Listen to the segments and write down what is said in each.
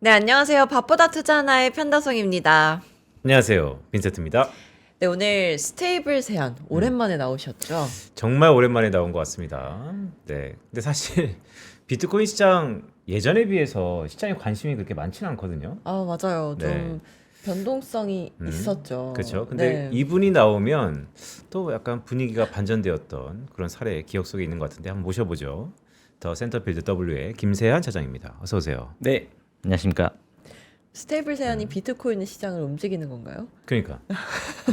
네, 안녕하세요. 밥보다 투자하나의 편다송입니다. 안녕하세요. 빈세트입니다. 네, 오늘 스테이블 세안 음, 오랜만에 나오셨죠? 정말 오랜만에 나온 것 같습니다. 네. 근데 사실 비트코인 시장 예전에 비해서 시장에 관심이 그렇게 많지는 않거든요. 아, 맞아요. 네. 좀 변동성이 그렇죠. 있었죠. 근데 네. 이분이 나오면 또 약간 분위기가 반전되었던 그런 사례 기억 속에 있는 것 같은데 한번 모셔보죠. 더 센터필드 W의 김세한 차장입니다. 어서 오세요. 네, 안녕하십니까. 스테이블 세안이 비트코인 시장을 움직이는 건가요? 그러니까.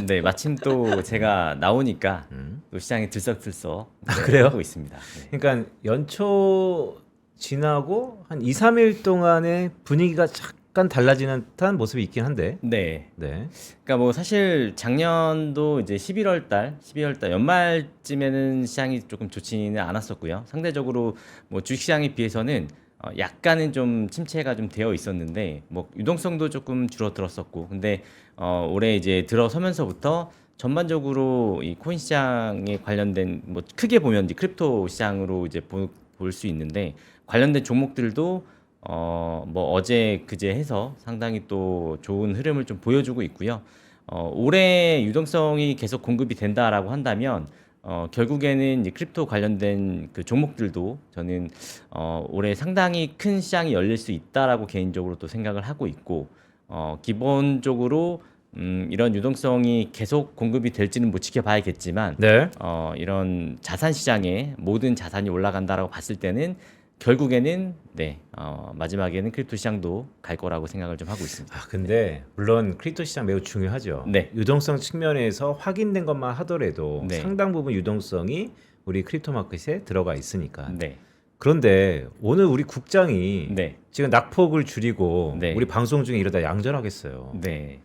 네, 마침 또 제가 나오니까 음. 또 시장이 들썩들썩 그래요? 하고 있습니다. 네. 그러니까 연초 지나고 한 2, 3일 동안의 분위기가 잠깐 달라지는 듯한 모습이 있긴 한데. 네. 네. 그러니까 뭐 사실 작년도 이제 12월 달 연말쯤에는 시장이 조금 좋지는 않았었고요. 상대적으로 뭐 주식시장에 비해서는 약간은 좀 침체가 좀 되어 있었는데 뭐 유동성도 조금 줄어들었었고 근데 올해 이제 들어서면서부터 전반적으로 이 코인 시장에 관련된 뭐 크게 보면 이제 크립토 시장으로 이제 볼 수 있는데 관련된 종목들도 뭐 어제 그제 해서 상당히 또 좋은 흐름을 좀 보여주고 있고요. 올해 유동성이 계속 공급이 된다라고 한다면 결국에는 이제 크립토 관련된 그 종목들도 저는 올해 상당히 큰 시장이 열릴 수 있다라고 개인적으로 또 생각을 하고 있고 기본적으로 이런 유동성이 계속 공급이 될지는 못 지켜봐야겠지만 네. 이런 자산 시장에 모든 자산이 올라간다라고 봤을 때는 결국에는 마지막에는 크립토 시장도 갈 거라고 생각을 좀 하고 있습니다. 아, 근데 물론 크립토 시장 매우 중요하죠. 네. 유동성 측면에서 확인된 것만 하더라도 네. 상당 부분 유동성이 우리 크립토 마켓에 들어가 있으니까. 네. 그런데 오늘 우리 국장이 네. 지금 낙폭을 줄이고 네. 우리 방송 중에 이러다 양전하겠어요. 네.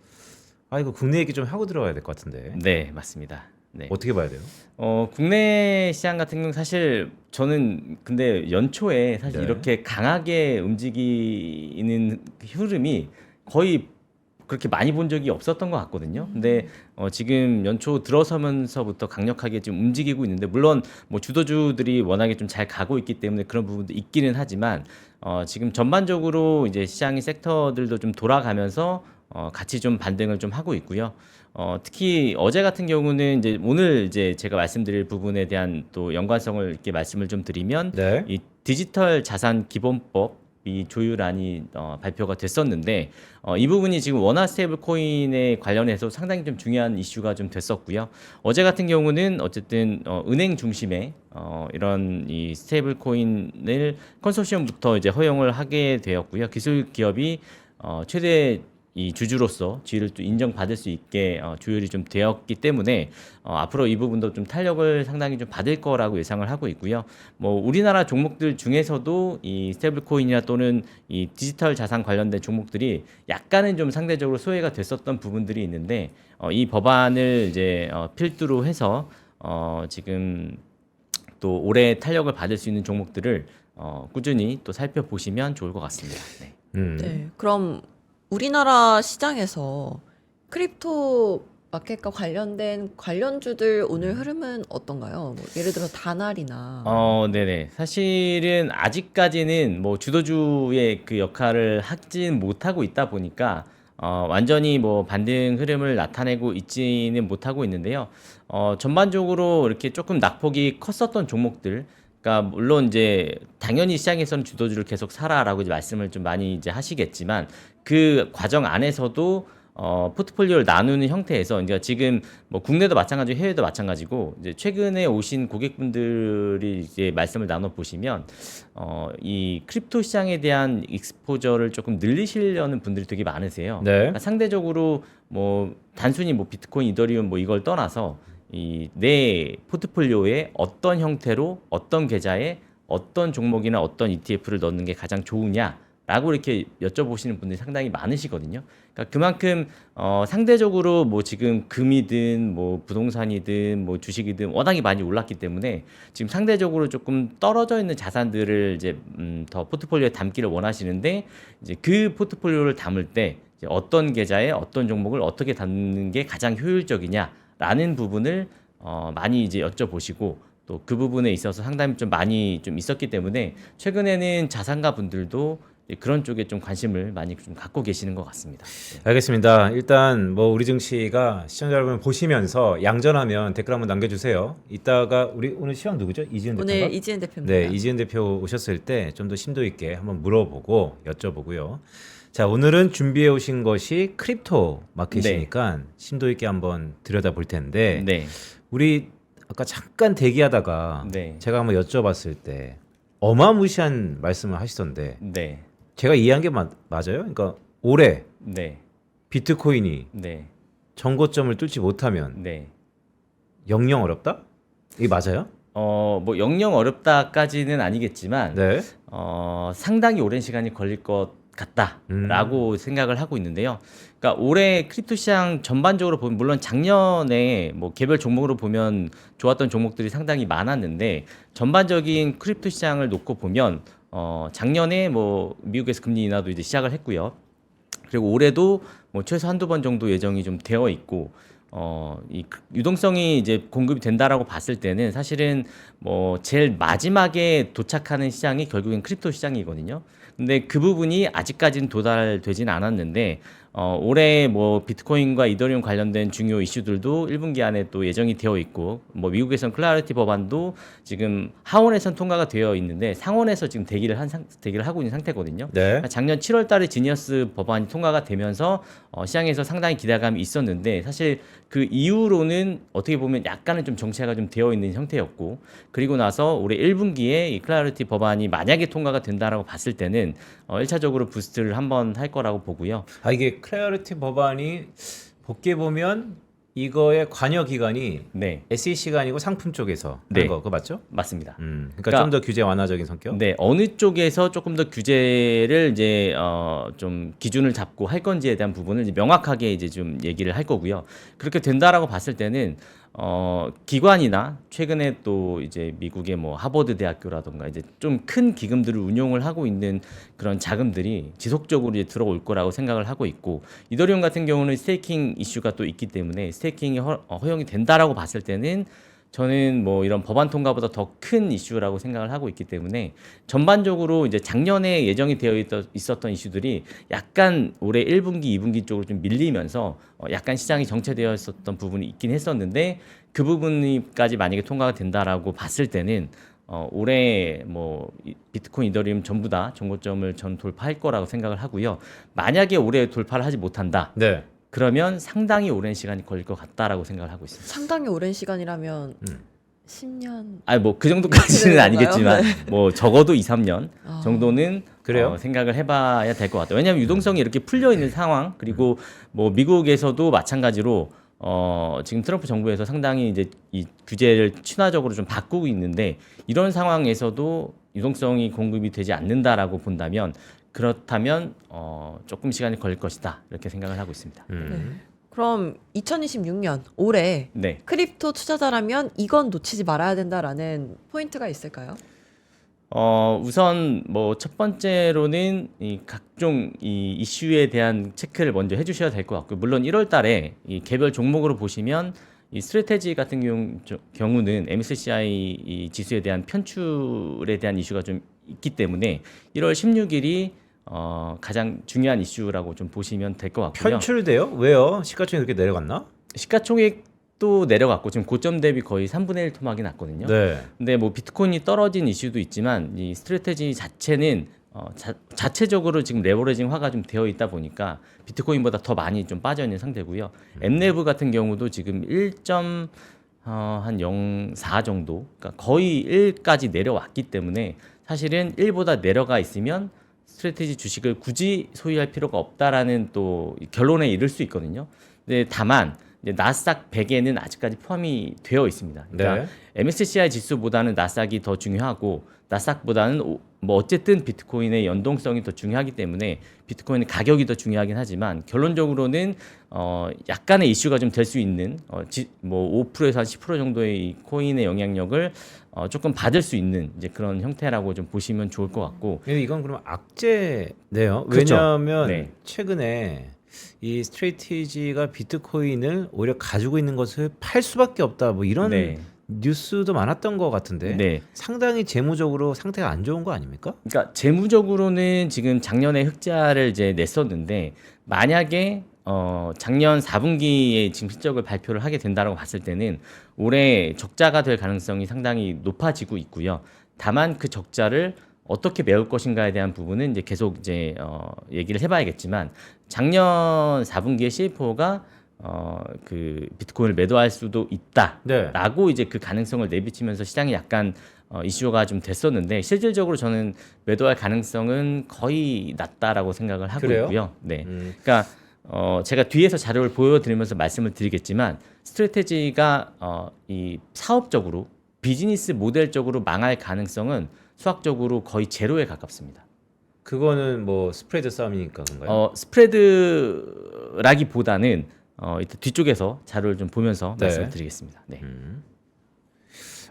아, 이거 국내 얘기 좀 하고 들어가야 될 것 같은데. 네, 맞습니다. 네. 어떻게 봐야 돼요? 국내 시장 같은 경우 사실 저는 근데 연초에 사실 네. 이렇게 강하게 움직이는 흐름이 거의 그렇게 많이 본 적이 없었던 것 같거든요. 근데 지금 연초 들어서면서부터 강력하게 지금 움직이고 있는데 물론 뭐 주도주들이 워낙에 좀 잘 가고 있기 때문에 그런 부분도 있기는 하지만 지금 전반적으로 이제 시장의 섹터들도 좀 돌아가면서 같이 좀 반등을 좀 하고 있고요. 특히 어제 같은 경우는 이제 오늘 이제 제가 말씀드릴 부분에 대한 또 연관성을 이렇게 말씀을 좀 드리면 네. 이 디지털 자산 기본법 이 조율안이 발표가 됐었는데 이 부분이 지금 원화 스테이블 코인에 관련해서 상당히 좀 중요한 이슈가 좀 됐었고요. 어제 같은 경우는 어쨌든 은행 중심의 이런 이 스테이블 코인을 컨소시엄부터 이제 허용을 하게 되었고요. 기술 기업이 최대 이 주주로서 지위를 또 인정받을 수 있게 조율이 좀 되었기 때문에 앞으로 이 부분도 좀 탄력을 상당히 좀 받을 거라고 예상을 하고 있고요. 뭐 우리나라 종목들 중에서도 이 스테이블코인이나 또는 이 디지털 자산 관련된 종목들이 약간은 좀 상대적으로 소외가 됐었던 부분들이 있는데 이 법안을 이제 필두로 해서 지금 또 올해 탄력을 받을 수 있는 종목들을 꾸준히 또 살펴보시면 좋을 것 같습니다. 네. 네. 그럼 우리나라 시장에서 크립토 마켓과 관련된 관련주들 오늘 흐름은 어떤가요? 뭐 예를 들어 다날이나. 네네. 사실은 아직까지는 뭐 주도주의 그 역할을 하진 못하고 있다 보니까 완전히 뭐 반등 흐름을 나타내고 있지는 못하고 있는데요. 전반적으로 이렇게 조금 낙폭이 컸었던 종목들, 그러니까 물론 이제 당연히 시장에서는 주도주를 계속 사라라고 이제 말씀을 좀 많이 이제 하시겠지만 그 과정 안에서도 포트폴리오를 나누는 형태에서 그러니까 지금 뭐 국내도 마찬가지고 해외도 마찬가지고 이제 최근에 오신 고객분들이 이제 말씀을 나눠 보시면 이 크립토 시장에 대한 익스포저를 조금 늘리시려는 분들이 되게 많으세요. 네. 그러니까 상대적으로 뭐 단순히 뭐 비트코인, 이더리움 뭐 이걸 떠나서 이 내 포트폴리오에 어떤 형태로 어떤 계좌에 어떤 종목이나 어떤 ETF를 넣는 게 가장 좋으냐라고 이렇게 여쭤보시는 분들이 상당히 많으시거든요. 그러니까 그만큼 상대적으로 뭐 지금 금이든 뭐 부동산이든 뭐 주식이든 워낙에 많이 올랐기 때문에 지금 상대적으로 조금 떨어져 있는 자산들을 이제 더 포트폴리오에 담기를 원하시는데 이제 그 포트폴리오를 담을 때 이제 어떤 계좌에 어떤 종목을 어떻게 담는 게 가장 효율적이냐라는 부분을 많이 이제 여쭤보시고 또 그 부분에 있어서 상담이 좀 많이 좀 있었기 때문에 최근에는 자산가 분들도 그런 쪽에 좀 관심을 많이 좀 갖고 계시는 것 같습니다. 네. 알겠습니다. 일단 뭐 우리 증시가 시청자 여러분 보시면서 양전하면 댓글 한번 남겨주세요. 이따가 우리 오늘 시황 누구죠? 이지은 대표가? 오늘 이지은 대표입니다. 네, 이지은 대표 오셨을 때 좀 더 심도 있게 한번 물어보고 여쭤보고요. 자, 오늘은 준비해 오신 것이 크립토 마켓이니까 심도 있게 한번 들여다볼 텐데 네. 우리 아까 잠깐 대기하다가 네. 제가 한번 여쭤봤을 때 어마무시한 말씀을 하시던데 네. 제가 이해한 게 맞아요? 그러니까 올해 네. 비트코인이 네. 정고점을 뚫지 못하면 네. 영영 어렵다? 이게 맞아요? 뭐 영영 어렵다까지는 아니겠지만 네. 상당히 오랜 시간이 걸릴 것 같다라고 생각을 하고 있는데요. 그러니까 올해 크립토 시장 전반적으로 보면 물론 작년에 뭐 개별 종목으로 보면 좋았던 종목들이 상당히 많았는데 전반적인 크립토 시장을 놓고 보면 작년에 뭐 미국에서 금리 인하도 이제 시작을 했고요. 그리고 올해도 뭐 최소 한두 번 정도 예정이 좀 되어 있고 이 유동성이 이제 공급이 된다라고 봤을 때는 사실은 뭐 제일 마지막에 도착하는 시장이 결국엔 크립토 시장이거든요. 근데 그 부분이 아직까지는 도달되지는 않았는데 올해 뭐 비트코인과 이더리움 관련된 중요 이슈들도 1분기 안에 또 예정이 되어 있고 뭐 미국에선 클래리티 법안도 지금 하원에선 통과가 되어 있는데 상원에서 지금 대기를 하고 있는 상태거든요. 네. 그러니까 작년 7월달에 지니어스 법안이 통과가 되면서 시장에서 상당히 기대감이 있었는데 사실 그 이후로는 어떻게 보면 약간은 좀 정체가 좀 되어 있는 형태였고 그리고 나서 올해 1분기에 이 클래리티 법안이 만약에 통과가 된다라고 봤을 때는 1차적으로 부스트를 한번 할 거라고 보고요. 아 이게 클래리티 법안이 복귀해 보면 이거의 관여 기관이 네, SEC가 아니고 상품 쪽에서 네. 하는 거 그거 맞죠? 맞습니다. 그러니까 좀 더 규제 완화적인 성격. 네, 어느 쪽에서 조금 더 규제를 이제 좀 기준을 잡고 할 건지에 대한 부분을 이제 명확하게 이제 좀 얘기를 할 거고요. 그렇게 된다라고 봤을 때는 기관이나 최근에 또 이제 미국의 뭐 하버드 대학교라던가 이제 좀 큰 기금들을 운용을 하고 있는 그런 자금들이 지속적으로 이제 들어올 거라고 생각을 하고 있고 이더리움 같은 경우는 스테이킹 이슈가 또 있기 때문에 스테이킹이 허용이 된다라고 봤을 때는 저는 뭐 이런 법안 통과보다 더 큰 이슈라고 생각을 하고 있기 때문에 전반적으로 이제 작년에 예정이 되어 있었던 이슈들이 약간 올해 1분기, 2분기 쪽으로 좀 밀리면서 약간 시장이 정체되어 있었던 부분이 있긴 했었는데 그 부분까지 만약에 통과가 된다라고 봤을 때는 올해 뭐 비트코인, 이더리움 전부 다 정고점을 전 돌파할 거라고 생각을 하고요. 만약에 올해 돌파를 하지 못한다. 네. 그러면 상당히 오랜 시간이 걸릴 것 같다라고 생각을 하고 있습니다. 상당히 오랜 시간이라면 10년. 아니 뭐 그 정도까지는 아니겠지만 뭐 적어도 2, 3년 아. 정도는 그래요? 생각을 해봐야 될 것 같아요. 왜냐하면 유동성이 이렇게 풀려 있는 상황 그리고 뭐 미국에서도 마찬가지로 지금 트럼프 정부에서 상당히 이제 이 규제를 친화적으로 좀 바꾸고 있는데 이런 상황에서도 유동성이 공급이 되지 않는다라고 본다면 그렇다면 조금 시간이 걸릴 것이다 이렇게 생각을 하고 있습니다. 그럼 2026년 올해 네. 크립토 투자자라면 이건 놓치지 말아야 된다라는 포인트가 있을까요? 우선 뭐 첫 번째로는 이 각종 이 이슈에 대한 체크를 먼저 해주셔야 될 것 같고요. 물론 1월달에 이 개별 종목으로 보시면 이 스트래테지 같은 경우는 MSCI 이 지수에 대한 편출에 대한 이슈가 좀 있기 때문에 1월 16일이 가장 중요한 이슈라고 좀 보시면 될 것 같고요. 편출돼요? 왜요? 시가총이 그렇게 내려갔나? 시가총액도 내려갔고 지금 고점 대비 거의 3분의 1 토막이 났거든요. 네. 근데 뭐 비트코인이 떨어진 이슈도 있지만 이 스트래테지 자체는 자체적으로 지금 레버리징화가 좀 되어 있다 보니까 비트코인보다 더 많이 좀 빠져 있는 상태고요. 엠네브 같은 경우도 지금 1.04 정도, 그러니까 거의 1까지 내려왔기 때문에 사실은 1보다 내려가 있으면 스트래테지 주식을 굳이 소유할 필요가 없다라는 또 결론에 이를 수 있거든요. 근데 다만 이제 나스닥 100에는 아직까지 포함이 되어 있습니다. 그러니까 네. MSCI 지수보다는 나스닥이 더 중요하고 나스닥보다는 뭐 어쨌든 비트코인의 연동성이 더 중요하기 때문에 비트코인의 가격이 더 중요하긴 하지만 결론적으로는 약간의 이슈가 좀 될 수 있는 뭐 5%에서 한 10% 정도의 이 코인의 영향력을 조금 받을 수 있는 이제 그런 형태라고 좀 보시면 좋을 것 같고. 근데 이건 그럼 악재네요. 그렇죠. 왜냐하면 네. 최근에 이 스트레이티지가 비트코인을 오히려 가지고 있는 것을 팔 수밖에 없다. 뭐 이런 네. 뉴스도 많았던 것 같은데 네. 상당히 재무적으로 상태가 안 좋은 거 아닙니까? 그러니까 재무적으로는 지금 작년에 흑자를 이제 냈었는데 만약에 작년 4분기에 지금 실적을 발표를 하게 된다라고 봤을 때는 올해 적자가 될 가능성이 상당히 높아지고 있고요. 다만 그 적자를 어떻게 메울 것인가에 대한 부분은 이제 계속 이제 얘기를 해봐야겠지만 작년 4분기에 CFO가 그 비트코인을 매도할 수도 있다라고 네. 이제 그 가능성을 내비치면서 시장이 약간 이슈가 좀 됐었는데 실질적으로 저는 매도할 가능성은 거의 낮다라고 생각을 하고 그래요? 있고요. 네, 그러니까 제가 뒤에서 자료를 보여드리면서 말씀을 드리겠지만 스트래테지가 이 사업적으로 비즈니스 모델적으로 망할 가능성은 수학적으로 거의 제로에 가깝습니다. 그거는 뭐 스프레드 싸움이니까 그런가요? 스프레드라기보다는 이따 뒤쪽에서 자료를 좀 보면서 네. 말씀을 드리겠습니다. 네.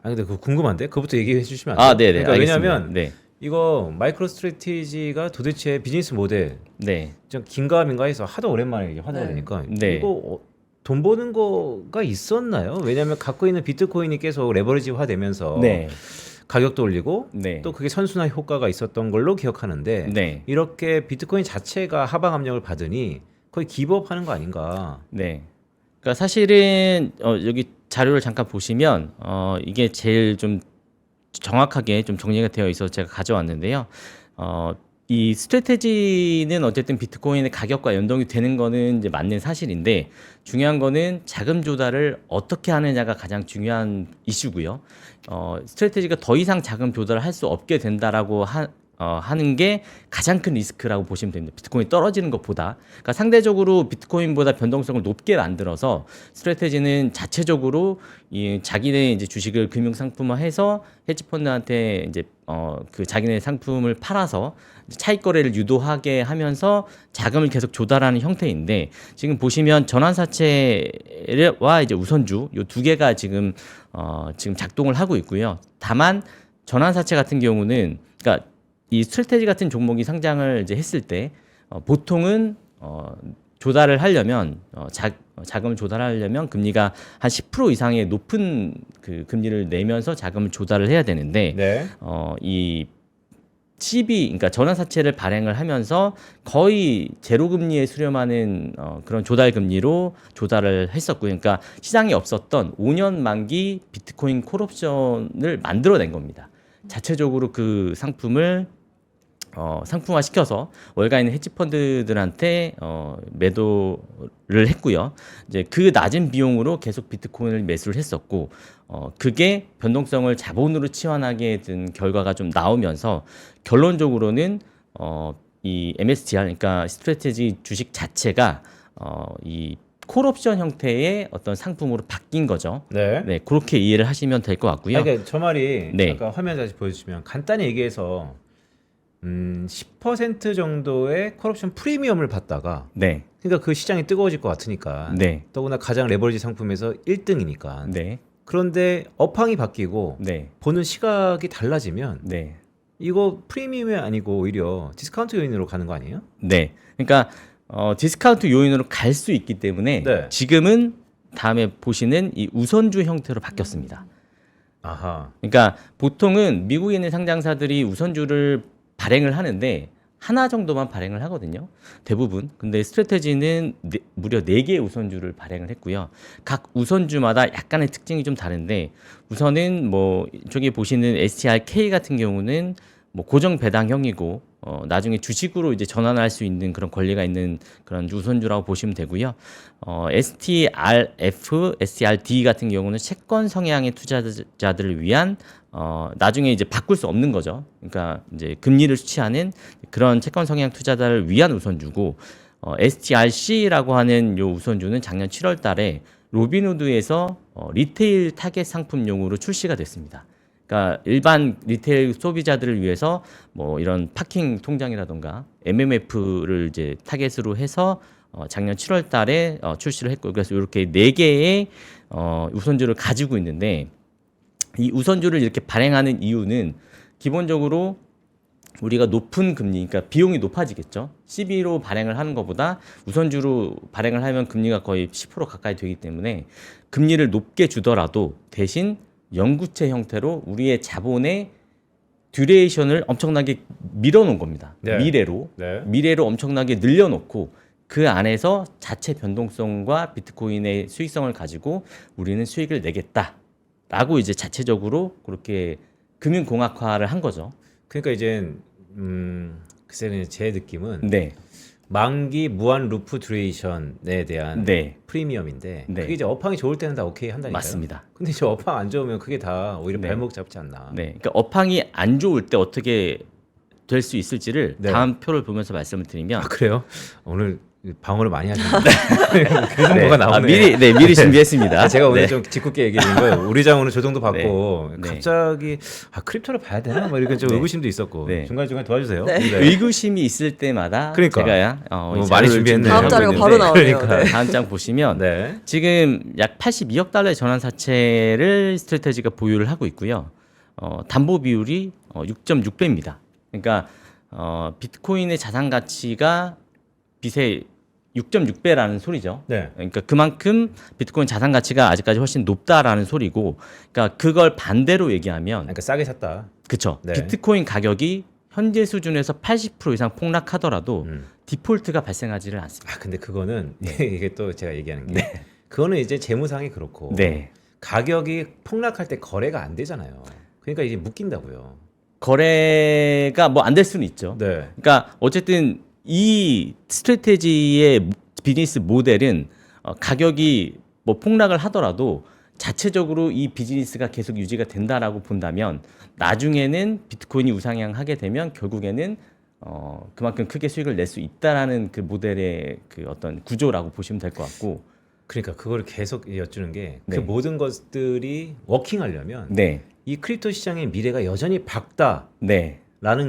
아 근데 그거 궁금한데 그것부터 얘기해 주시면 안 돼요? 아, 네네. 그러니까 알겠습니다. 왜냐하면 네, 이거 마이크로 스트래티지가 도대체 비즈니스 모델 네, 좀 긴가민가 해서 하도 오랜만에 이게 화두가 네. 되니까 네. 이거 돈 버는 거가 있었나요? 왜냐하면 갖고 있는 비트코인이 계속 레버리지화 되면서 네, 가격도 올리고 네, 또 그게 선순환 효과가 있었던 걸로 기억하는데 네, 이렇게 비트코인 자체가 하방 압력을 받으니 거의 기법하는 거 아닌가? 네. 그러니까 사실은 여기 자료를 잠깐 보시면 이게 제일 좀 정확하게 좀 정리가 되어 있어서 제가 가져왔는데요. 이 스트래테지는 어쨌든 비트코인의 가격과 연동이 되는 거는 이제 맞는 사실인데 중요한 거는 자금 조달을 어떻게 하느냐가 가장 중요한 이슈고요. 스트래테지가 더 이상 자금 조달을 할 수 없게 된다라고 하는 게 가장 큰 리스크라고 보시면 됩니다. 비트코인이 떨어지는 것보다. 그러니까 상대적으로 비트코인보다 변동성을 높게 만들어서 스트래테지는 자체적으로 이 자기네 이제 주식을 금융 상품화해서 헤지펀드한테 이제 그 자기네 상품을 팔아서 차익 거래를 유도하게 하면서 자금을 계속 조달하는 형태인데 지금 보시면 전환사채와 이제 우선주 요 두 개가 지금 작동을 하고 있고요. 다만 전환사채 같은 경우는 그러니까 이 스트래테지 같은 종목이 상장을 이제 했을 때 보통은 조달을 하려면 자금을 조달하려면 금리가 한 10% 이상의 높은 그 금리를 내면서 자금을 조달을 해야 되는데 네. 이 CB 그러니까 전환사채를 발행을 하면서 거의 제로 금리에 수렴하는 그런 조달 금리로 조달을 했었고요. 그러니까 시장에 없었던 5년 만기 비트코인 콜옵션을 만들어낸 겁니다. 자체적으로 그 상품을 상품화 시켜서 월가 있는 헤지펀드들한테 매도를 했고요. 이제 그 낮은 비용으로 계속 비트코인을 매수를 했었고, 그게 변동성을 자본으로 치환하게 된 결과가 좀 나오면서 결론적으로는 이 MSTR, 그러니까 스트래테지 주식 자체가 이 콜옵션 형태의 어떤 상품으로 바뀐 거죠. 네. 네, 그렇게 이해를 하시면 될 것 같고요. 그러니까 저 말이 네. 아까 화면 다시 보여주시면 간단히 얘기해서 10% 정도의 콜옵션 프리미엄을 받다가 네, 그러니까 그 시장이 뜨거워질 것 같으니까 네, 더구나 가장 레버리지 상품에서 1등이니까 네, 그런데 업황이 바뀌고 네, 보는 시각이 달라지면 네, 이거 프리미엄이 아니고 오히려 디스카운트 요인으로 가는 거 아니에요? 네. 그러니까 디스카운트 요인으로 갈 수 있기 때문에 네. 지금은 다음에 보시는 이 우선주 형태로 바뀌었습니다. 아하. 그러니까 보통은 미국에 있는 상장사들이 우선주를 발행을 하는데 하나 정도만 발행을 하거든요. 대부분. 근데 스트래테지는 무려 4개의 우선주를 발행을 했고요. 각 우선주마다 약간의 특징이 좀 다른데 우선은 뭐 저기 보시는 STRK 같은 경우는 뭐 고정 배당형이고 나중에 주식으로 이제 전환할 수 있는 그런 권리가 있는 그런 우선주라고 보시면 되고요. STRF, STRD 같은 경우는 채권 성향의 투자자들을 위한 나중에 이제 바꿀 수 없는 거죠. 그러니까 이제 금리를 수취하는 그런 채권 성향 투자자를 위한 우선주고 STRC라고 하는 요 우선주는 작년 7월 달에 로빈후드에서 리테일 타겟 상품용으로 출시가 됐습니다. 그러니까 일반 리테일 소비자들을 위해서 뭐 이런 파킹 통장이라던가 MMF를 이제 타겟으로 해서 작년 7월 달에 출시를 했고 그래서 이렇게 4개의 우선주를 가지고 있는데 이 우선주를 이렇게 발행하는 이유는 기본적으로 우리가 높은 금리, 그러니까 비용이 높아지겠죠. CB로 발행을 하는 것보다 우선주로 발행을 하면 금리가 거의 10% 가까이 되기 때문에 금리를 높게 주더라도 대신 영구채 형태로 우리의 자본의 듀레이션을 엄청나게 밀어놓은 겁니다. 네. 미래로 엄청나게 늘려놓고 그 안에서 자체 변동성과 비트코인의 수익성을 가지고 우리는 수익을 내겠다라고 이제 자체적으로 그렇게 금융공학화를 한 거죠. 그러니까 이제 글쎄 제 느낌은 네, 만기 무한 루프 듀레이션에 대한 네, 프리미엄인데 네. 그게 이제 업황이 좋을 때는 다 오케이 한다니까요. 맞습니다. 근데 이제 업황 안 좋으면 그게 다 오히려 네. 발목 잡지 않나. 네, 그러니까 업황이 안 좋을 때 어떻게 될 수 있을지를 네. 다음 표를 보면서 말씀을 드리면 아 그래요? 오늘 방어를 많이 하셨는데 계속 뭐가 나오네요. 미리 준비했습니다. 제가 오늘 네. 좀 짓궂게 얘기한 거예요. 우리 장 오늘 조정도 받고 네. 갑자기 크립토를 봐야 되나? 뭐 이렇게 좀 네. 의구심도 있었고 네. 중간중간 도와주세요. 네. 의구심이 있을 때마다 그러니까. 제가 이 자료를 많이 준비했네요. 다음 자료가 준비하고 바로 있는데 나오네요. 그러니까. 네. 다음 장 보시면 네. 지금 약 82억 달러의 전환사채를 스트래테지가 보유를 하고 있고요. 담보 비율이 6.6배입니다. 그러니까 비트코인의 자산 가치가 빚의 6.6배라는 소리죠. 네. 그러니까 그만큼 비트코인 자산 가치가 아직까지 훨씬 높다라는 소리고, 그러니까 그걸 반대로 얘기하면, 그러니까 싸게 샀다. 그쵸? 네. 비트코인 가격이 현재 수준에서 80% 이상 폭락하더라도 디폴트가 발생하지를 않습니다. 아 근데 그거는 이게 또 제가 얘기하는 게 그거는 이제 재무상이 그렇고 네. 가격이 폭락할 때 거래가 안 되잖아요. 그러니까 이제 묶인다고요. 거래가 뭐 안 될 수는 있죠. 네. 그러니까 어쨌든 이 스트래테지의 비즈니스 모델은 가격이 뭐 폭락을 하더라도 자체적으로 이 비즈니스가 계속 유지가 된다라고 본다면 나중에는 비트코인이 우상향하게 되면 결국에는 그만큼 크게 수익을 낼 수 있다라는 그 모델의 그 어떤 구조라고 보시면 될 것 같고. 그러니까 그걸 계속 여쭈는 게 그 네. 모든 것들이 워킹하려면 네, 이 크립토 시장의 미래가 여전히 밝다라는 네,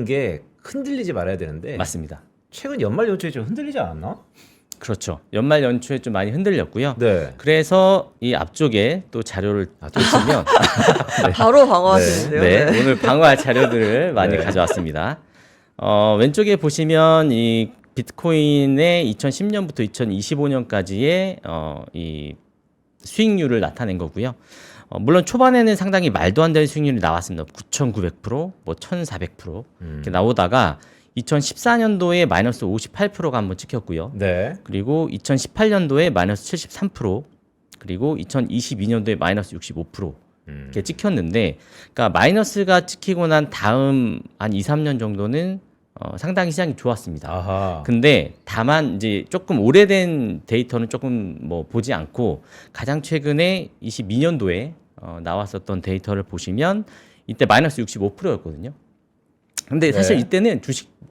게 흔들리지 말아야 되는데 맞습니다. 최근 연말 연초에 좀 흔들리지 않았나? 그렇죠. 연말 연초에 좀 많이 흔들렸고요. 네. 그래서 이 앞쪽에 또 자료를 보시면 바로 방어하시는데요. 네, 네. 오늘 방어할 자료들을 많이 네. 가져왔습니다. 왼쪽에 보시면 이 비트코인의 2010년부터 2025년까지의 이 수익률을 나타낸 거고요. 물론 초반에는 상당히 말도 안 되는 수익률이 나왔습니다. 9,900%, 뭐 1,400% 이렇게 나오다가 2014년도에 마이너스 58%가 한번 찍혔고요. 네. 그리고 2018년도에 마이너스 73%, 그리고 2022년도에 마이너스 65% 이렇게 찍혔는데, 그러니까 마이너스가 찍히고 난 다음 한 2, 3년 정도는 상당히 시장이 좋았습니다. 아하. 근데 다만 이제 조금 오래된 데이터는 조금 뭐 보지 않고 가장 최근에 22년도에 나왔었던 데이터를 보시면 이때 마이너스 65%였거든요. 근데 사실 네. 이때는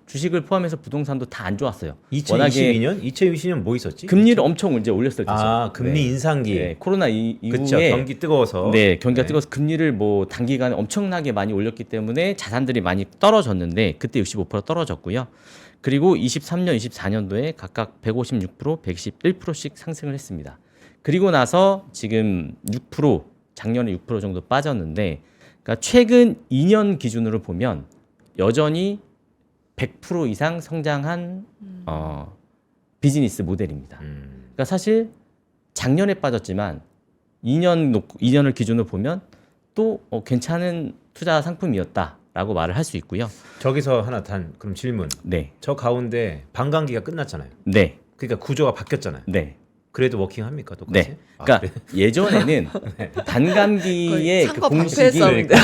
주식을 포함해서 부동산도 다 안 좋았어요. 2022년? 2022년 뭐 있었지? 금리를 엄청 이제 올렸을 때죠. 아, 금리 네. 인상기. 네, 코로나 그렇죠. 이후에 경기 뜨거워서. 네, 경기가 네. 뜨거워서 금리를 뭐 단기간에 엄청나게 많이 올렸기 때문에 자산들이 많이 떨어졌는데 그때 65% 떨어졌고요. 그리고 23년, 24년도에 각각 156%, 111%씩 상승을 했습니다. 그리고 나서 지금 6%, 작년에 6% 정도 빠졌는데, 그러니까 최근 2년 기준으로 보면 여전히 100% 이상 성장한 비즈니스 모델입니다. 그러니까 사실 작년에 빠졌지만 2년을 기준으로 보면 또 괜찮은 투자 상품이었다라고 말을 할 수 있고요. 저기서 하나 그럼 질문. 네, 저 가운데 반감기가 끝났잖아요. 네, 그러니까 구조가 바뀌었잖아요. 네. 그래도 워킹 합니까 똑같이? 네. 아, 그러니까 그래? 예전에는 반감기의 그 창과 공식이 방패했었는데.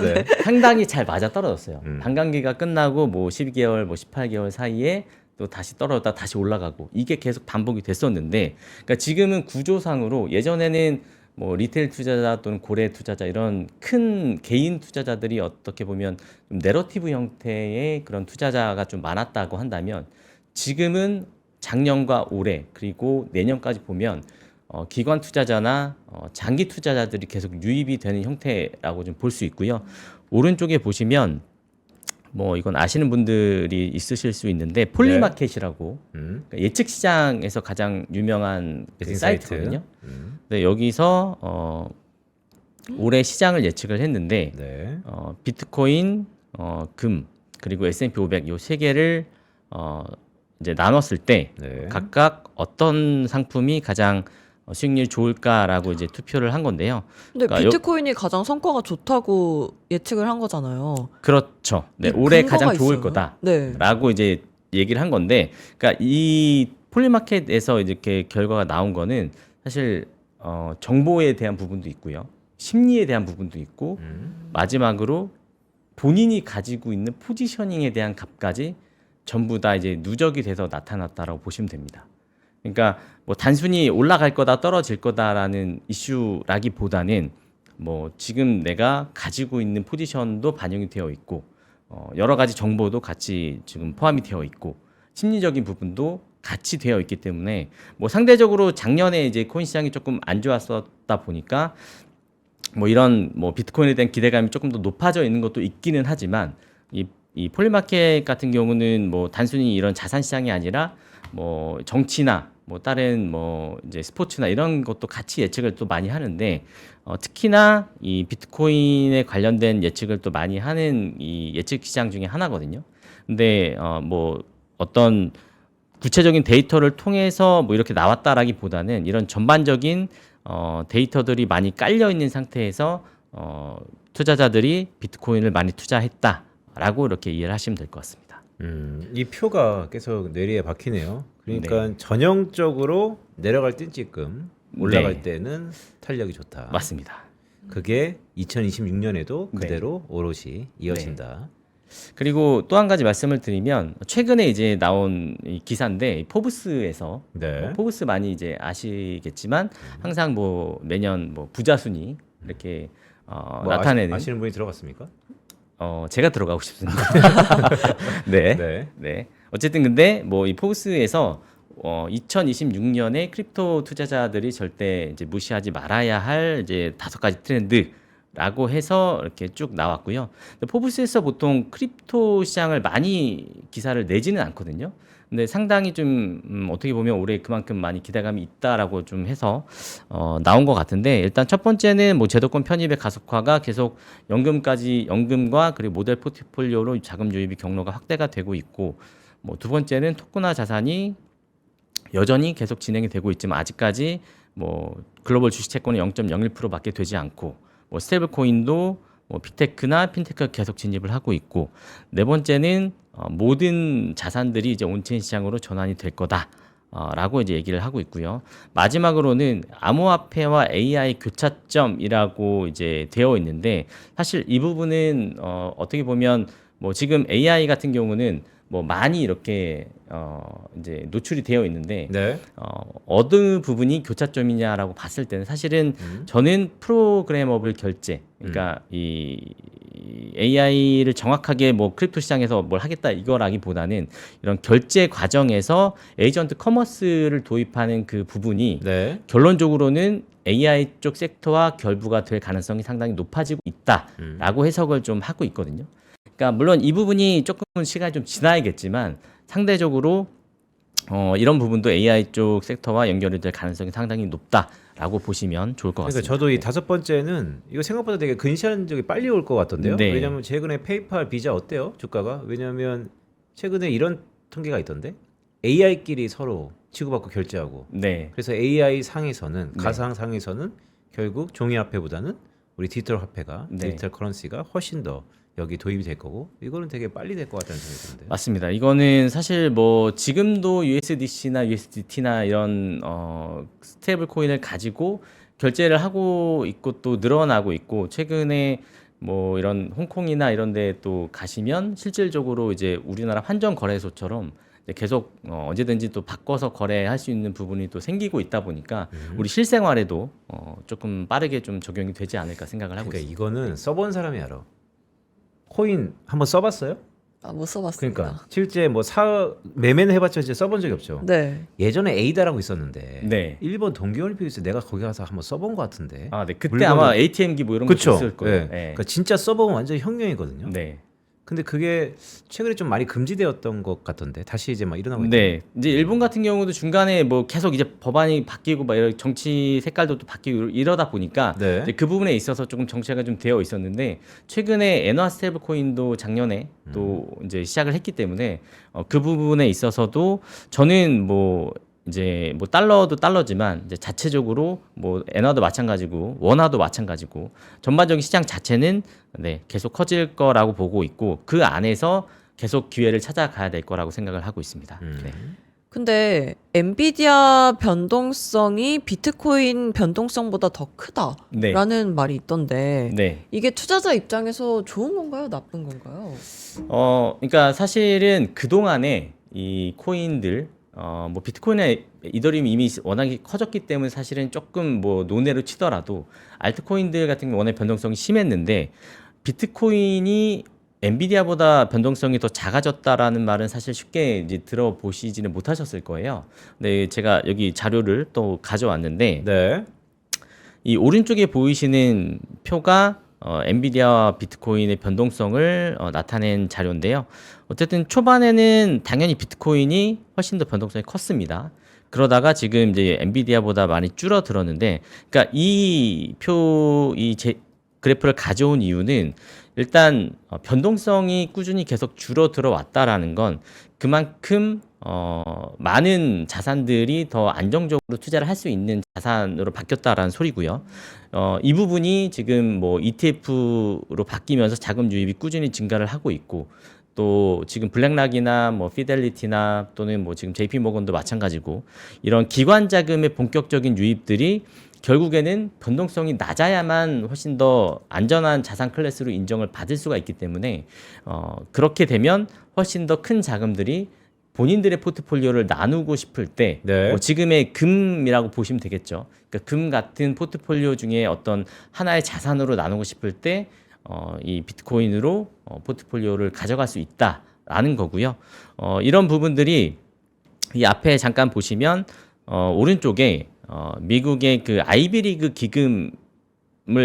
네. 상당히 잘 맞아 떨어졌어요. 음. 반감기가 끝나고 뭐 12개월, 뭐 18개월 사이에 또 다시 떨어졌다 다시 올라가고 이게 계속 반복이 됐었는데, 그러니까 지금은 구조상으로 예전에는 뭐 리테일 투자자 또는 고래 투자자 이런 큰 개인 투자자들이 어떻게 보면 좀 내러티브 형태의 그런 투자자가 좀 많았다고 한다면, 지금은 작년과 올해 그리고 내년까지 보면 기관 투자자나 장기 투자자들이 계속 유입이 되는 형태라고 좀 볼 수 있고요. 오른쪽에 보시면 뭐 이건 아시는 분들이 있으실 수 있는데 폴리마켓이라고 그러니까 예측 시장에서 가장 유명한 그 베팅 사이트거든요. 사이트. 네, 여기서 올해 시장을 예측을 했는데 네. 비트코인, 금 그리고 S&P 500 요 세 개를 이제 나눴을 때 네. 각각 어떤 상품이 가장 수익률이 좋을까라고 이제 투표를 한 건데요. 근데 그러니까 비트코인이 가장 성과가 좋다고 예측을 한 거잖아요. 그렇죠. 네, 이 올해 근거가 가장 좋을 있어요? 거다라고 네. 이제 얘기를 한 건데, 그러니까 이 폴리마켓에서 이렇게 결과가 나온 거는 사실 정보에 대한 부분도 있고요, 심리에 대한 부분도 있고, 마지막으로 본인이 가지고 있는 포지셔닝에 대한 값까지 전부 다 이제 누적이 돼서 나타났다라고 보시면 됩니다. 그러니까 뭐 단순히 올라갈 거다 떨어질 거다라는 이슈라기보다는 뭐 지금 내가 가지고 있는 포지션도 반영이 되어 있고, 여러 가지 정보도 같이 지금 포함이 되어 있고, 심리적인 부분도 같이 되어 있기 때문에 뭐 상대적으로 작년에 이제 코인 시장이 조금 안 좋았었다 보니까 뭐 이런 뭐 비트코인에 대한 기대감이 조금 더 높아져 있는 것도 있기는 하지만, 이 폴리마켓 같은 경우는 뭐 단순히 이런 자산 시장이 아니라 뭐 정치나 뭐 다른 뭐 이제 스포츠나 이런 것도 같이 예측을 또 많이 하는데, 특히나 이 비트코인에 관련된 예측을 또 많이 하는 이 예측 시장 중에 하나거든요. 근데 뭐 어떤 구체적인 데이터를 통해서 뭐 이렇게 나왔다라기보다는 이런 전반적인 데이터들이 많이 깔려 있는 상태에서 투자자들이 비트코인을 많이 투자했다라고 이렇게 이해를 하시면 될 것 같습니다. 이 표가 계속 뇌리에 박히네요. 그러니까 네. 전형적으로 내려갈 땐 찌끔, 올라갈 네. 때는 탄력이 좋다. 맞습니다. 그게 2026년에도 네. 그대로 오롯이 이어진다. 그리고 또 한 가지 말씀을 드리면, 최근에 이제 나온 이 기사인데, 이 포브스에서 네. 포브스 많이 이제 아시겠지만 항상 뭐 매년 뭐 부자 순위 이렇게 뭐 나타내는, 아시는 분이 들어갔습니까? 제가 들어가고 싶습니다. 네. 네. 네. 어쨌든 근데 뭐 이 포브스에서 2026년에 크립토 투자자들이 절대 이제 무시하지 말아야 할 이제 5가지 트렌드라고 해서 이렇게 쭉 나왔고요. 근데 포브스에서 보통 크립토 시장을 많이 기사를 내지는 않거든요. 근데 상당히 좀 어떻게 보면 올해 그만큼 많이 기대감이 있다라고 좀 해서 나온 것 같은데, 일단 첫 번째는 뭐 제도권 편입의 가속화가 계속 연금과 그리고 모델 포트폴리오로 자금 유입이 경로가 확대가 되고 있고, 뭐 두 번째는 토크나 자산이 여전히 계속 진행이 되고 있지만 아직까지 뭐 글로벌 주식 채권의 0.01%밖에 되지 않고, 뭐 스테이블 코인도 뭐 빅테크나 핀테크가 계속 진입을 하고 있고, 네 번째는 모든 자산들이 이제 온체인 시장으로 전환이 될 거다. 라고 이제 얘기를 하고 있고요. 마지막으로는 암호화폐와 AI 교차점이라고 이제 되어 있는데, 사실 이 부분은 어떻게 보면 뭐 지금 AI 같은 경우는 뭐 많이 이렇게 이제 노출이 되어 있는데, 네. 어느 부분이 교차점이냐라고 봤을 때는 사실은 저는 프로그래머블 결제, 그러니까 이 AI를 정확하게 뭐 크립토 시장에서 뭘 하겠다 이거라기보다는 이런 결제 과정에서 에이전트 커머스를 도입하는 그 부분이 네. 결론적으로는 AI 쪽 섹터와 결부가 될 가능성이 상당히 높아지고 있다라고 해석을 좀 하고 있거든요. 그러니까 물론 이 부분이 조금 시간이 좀 지나야겠지만 상대적으로 이런 부분도 AI 쪽 섹터와 연결이 될 가능성이 상당히 높다라고 보시면 좋을 것 그러니까 같습니다. 저도 이 네. 5번째는 이거 생각보다 되게 근시안적이 빨리 올 것 같던데요. 네. 왜냐하면 최근에 페이팔, 비자 어때요? 주가가? 왜냐하면 최근에 이런 통계가 있던데 AI끼리 서로 치고받고 결제하고, 네. 그래서 AI 상에서는, 네. 가상 상에서는 결국 종이 화폐보다는 우리 디지털 화폐가, 네. 디지털 커런시가 훨씬 더 여기 도입이 될 거고, 이거는 되게 빨리 될 것 같다는 생각이 드는데요. 맞습니다. 이거는 사실 뭐 지금도 USDC나 USDT나 이런 스테이블 코인을 가지고 결제를 하고 있고 또 늘어나고 있고, 최근에 뭐 이런 홍콩이나 이런 데 또 가시면 실질적으로 이제 우리나라 환전 거래소처럼 이제 계속 언제든지 또 바꿔서 거래할 수 있는 부분이 또 생기고 있다 보니까 우리 실생활에도 조금 빠르게 좀 적용이 되지 않을까 생각을 하고 그러니까 있습니다. 이거는 써본 사람이 알아. 코인 한번 써봤어요? 못 써봤습니다. 그러니까 실제 뭐 매매는 해봤죠. 이제 써본 적이 없죠. 네. 예전에 에이다라고 있었는데 네. 일본 동계올림픽에서 내가 거기 가서 한번 써본 것 같은데. 아, 네. 그때 물건을- 아마 ATM기 뭐 이런 거 그쵸? 있을 거예요. 네. 네. 그러니까 진짜 써보면 완전 혁명이거든요. 네. 근데 그게 최근에 좀 많이 금지되었던 것 같던데 다시 이제 막 일어나고 있죠. 네, 이제 일본 같은 경우도 중간에 뭐 계속 이제 법안이 바뀌고 막 이런 정치 색깔도 또 바뀌고 이러다 보니까 네. 이제 그 부분에 있어서 조금 정체가 좀 되어 있었는데, 최근에 엔화 스테이블 코인도 작년에 또 이제 시작을 했기 때문에 그 부분에 있어서도 저는 뭐 이제 뭐 달러도 달러지만 이제 자체적으로 뭐 엔화도 마찬가지고 원화도 마찬가지고 전반적인 시장 자체는 네, 계속 커질 거라고 보고 있고 그 안에서 계속 기회를 찾아가야 될 거라고 생각을 하고 있습니다. 네. 근데 엔비디아 변동성이 비트코인 변동성보다 더 크다라는 네. 말이 있던데 네. 이게 투자자 입장에서 좋은 건가요? 나쁜 건가요? 그러니까 사실은 그 동안에 이 코인들, 뭐 비트코인이나 이더리움이 이미 워낙에 커졌기 때문에 사실은 조금 뭐 논외로 치더라도 알트코인들 같은 경우 워낙 변동성이 심했는데 비트코인이 엔비디아보다 변동성이 더 작아졌다라는 말은 사실 쉽게 이제 들어보시지는 못하셨을 거예요. 근데 제가 여기 자료를 또 가져왔는데 네. 이 오른쪽에 보이시는 표가 엔비디아와 비트코인의 변동성을 나타낸 자료인데요. 어쨌든 초반에는 당연히 비트코인이 훨씬 더 변동성이 컸습니다. 그러다가 지금 이제 엔비디아보다 많이 줄어들었는데, 그러니까 이 그래프를 가져온 이유는 일단 변동성이 꾸준히 계속 줄어들어 왔다라는 건 그만큼 많은 자산들이 더 안정적으로 투자를 할 수 있는 자산으로 바뀌었다라는 소리고요. 이 부분이 지금 뭐 ETF로 바뀌면서 자금 유입이 꾸준히 증가를 하고 있고 또 지금 블랙락이나 뭐 피델리티나 또는 뭐 지금 JP 모건도 마찬가지고 이런 기관 자금의 본격적인 유입들이 결국에는 변동성이 낮아야만 훨씬 더 안전한 자산 클래스로 인정을 받을 수가 있기 때문에 그렇게 되면 훨씬 더 큰 자금들이 본인들의 포트폴리오를 나누고 싶을 때 네. 뭐 지금의 금이라고 보시면 되겠죠. 그러니까 금 같은 포트폴리오 중에 어떤 하나의 자산으로 나누고 싶을 때 이 비트코인으로 포트폴리오를 가져갈 수 있다라는 거고요. 이런 부분들이 이 앞에 잠깐 보시면 오른쪽에 미국의 그 아이비리그 기금을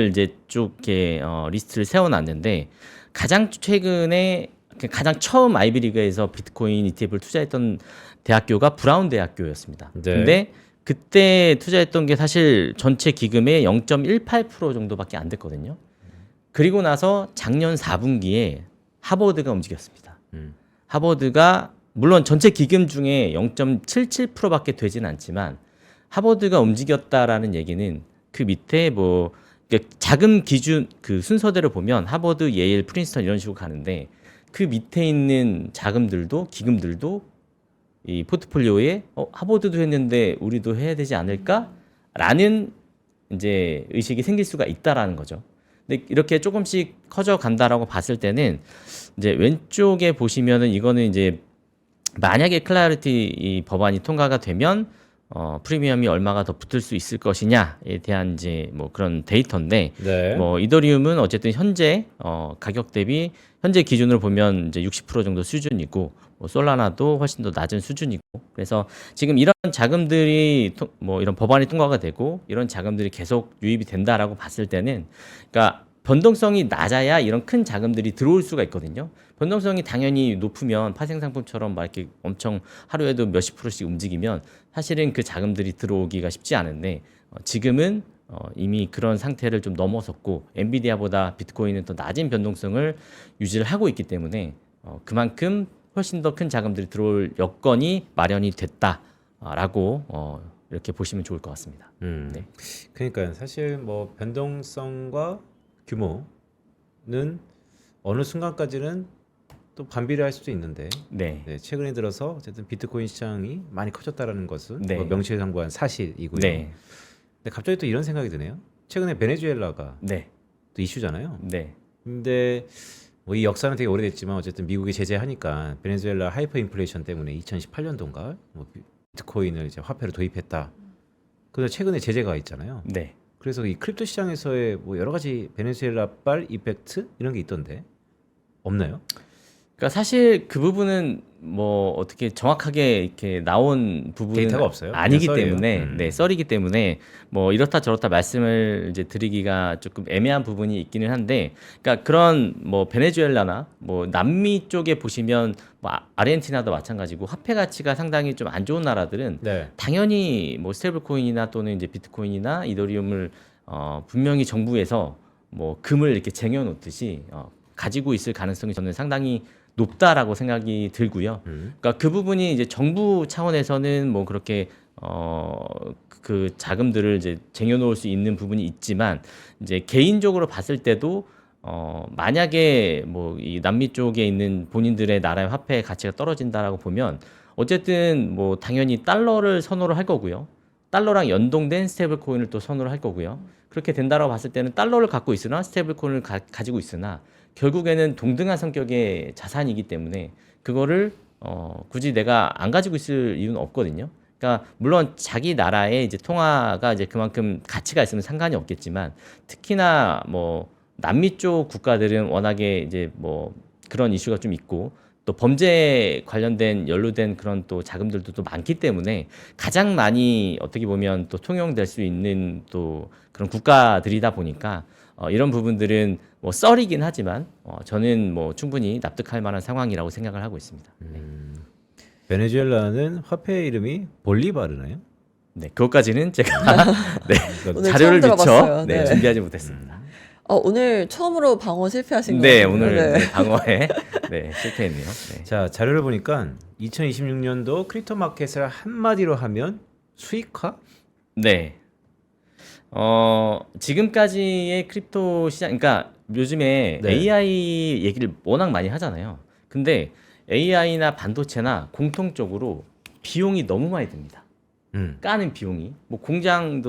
이제 쭉 이렇게 리스트를 세워놨는데 가장 최근에 가장 처음 아이비리그에서 비트코인 ETF를 투자했던 대학교가 브라운 대학교였습니다. 네. 근데 그때 투자했던 게 사실 전체 기금의 0.18% 정도밖에 안 됐거든요. 그리고 나서 작년 4분기에 하버드가 움직였습니다. 하버드가 물론 전체 기금 중에 0.77%밖에 되진 않지만 하버드가 움직였다라는 얘기는 그 밑에 뭐 자금 기준 그 순서대로 보면 하버드, 예일, 프린스턴 이런 식으로 가는데 그 밑에 있는 자금들도 기금들도 이 포트폴리오에 하버드도 했는데 우리도 해야 되지 않을까라는 이제 의식이 생길 수가 있다라는 거죠. 근데 이렇게 조금씩 커져 간다라고 봤을 때는 이제 왼쪽에 보시면은 이거는 이제 만약에 클래리티 이 법안이 통과가 되면 프리미엄이 얼마가 더 붙을 수 있을 것이냐에 대한 이제 뭐 그런 데이터인데 네. 뭐 이더리움은 어쨌든 현재 가격 대비 현재 기준으로 보면 이제 60% 정도 수준이고 뭐 솔라나도 훨씬 더 낮은 수준이고 그래서 지금 이런 자금들이 뭐 이런 법안이 통과가 되고 이런 자금들이 계속 유입이 된다라고 봤을 때는 그러니까 변동성이 낮아야 이런 큰 자금들이 들어올 수가 있거든요. 변동성이 당연히 높으면 파생상품처럼 막 이렇게 엄청 하루에도 몇십 %씩 움직이면 사실은 그 자금들이 들어오기가 쉽지 않은데 지금은 이미 그런 상태를 좀 넘어섰고 엔비디아보다 비트코인은 더 낮은 변동성을 유지를 하고 있기 때문에 그만큼 훨씬 더 큰 자금들이 들어올 여건이 마련이 됐다라고 이렇게 보시면 좋을 것 같습니다. 네. 그러니까 사실 뭐 변동성과 규모는 어느 순간까지는 또 반비례할 수도 있는데 네. 네, 최근에 들어서 어쨌든 비트코인 시장이 많이 커졌다라는 것은 네. 뭐 명실상부한 사실이고요. 네. 근데 갑자기 또 이런 생각이 드네요. 최근에 베네수엘라가 네. 또 이슈잖아요. 네. 근데 뭐 이 역사는 되게 오래됐지만 어쨌든 미국이 제재하니까 베네수엘라 하이퍼 인플레이션 때문에 2018년도인가 뭐 비트코인을 이제 화폐로 도입했다. 그런데 최근에 제재가 있잖아요. 네. 그래서 이 크립토 시장에서의 뭐 여러 가지 베네수엘라발 이펙트 이런 게 있던데 없나요? 그러니까 사실 그 부분은 뭐 어떻게 정확하게 이렇게 나온 부분은 데이터가 없어요. 아니기 그냥 썰이에요. 때문에 네, 썰이기 때문에 뭐 이렇다 저렇다 말씀을 이제 드리기가 조금 애매한 부분이 있기는 한데 그러니까 그런 뭐 베네수엘라나 뭐 남미 쪽에 보시면 뭐 아르헨티나도 마찬가지고 화폐 가치가 상당히 좀 안 좋은 나라들은 네. 당연히 뭐 스테이블 코인이나 또는 이제 비트코인이나 이더리움을 분명히 정부에서 뭐 금을 이렇게 쟁여 놓듯이 가지고 있을 가능성이 저는 상당히 높다라고 생각이 들고요. 그러니까 그 부분이 이제 정부 차원에서는 뭐 그렇게 그 자금들을 이제 쟁여놓을 수 있는 부분이 있지만 이제 개인적으로 봤을 때도 만약에 뭐 이 남미 쪽에 있는 본인들의 나라의 화폐 가치가 떨어진다라고 보면 어쨌든 뭐 당연히 달러를 선호를 할 거고요. 달러랑 연동된 스테이블 코인을 또 선호를 할 거고요. 그렇게 된다라고 봤을 때는 달러를 갖고 있으나 스테이블 코인을 가지고 있으나 결국에는 동등한 성격의 자산이기 때문에 그거를 굳이 내가 안 가지고 있을 이유는 없거든요. 그러니까 물론 자기 나라의 이제 통화가 이제 그만큼 가치가 있으면 상관이 없겠지만 특히나 뭐 남미 쪽 국가들은 워낙에 이제 뭐 그런 이슈가 좀 있고 또 범죄 관련된 연루된 그런 또 자금들도 또 많기 때문에 가장 많이 어떻게 보면 또 통용될 수 있는 또 그런 국가들이다 보니까 이런 부분들은 뭐 썰이긴 하지만 저는 뭐 충분히 납득할 만한 상황이라고 생각을 하고 있습니다. 베네수엘라는 화폐 이름이 볼리바르나요? 네, 그것까지는 제가 네, 오늘 자료를 처음 미처 들어봤어요. 네, 네. 준비하지 못했습니다. 오늘 처음으로 방어 실패하신 네, 거예요. 오늘 네. 네, 방어에 네, 실패했네요. 네. 자, 자료를 보니까 2026년도 크립토 마켓을 한마디로 하면 수익화? 네. 지금까지의 크립토 시장, 그러니까 요즘에 네. AI 얘기를 워낙 많이 하잖아요. 근데 AI나 반도체나 공통적으로 비용이 너무 많이 듭니다. 까는 비용이. 뭐 공장도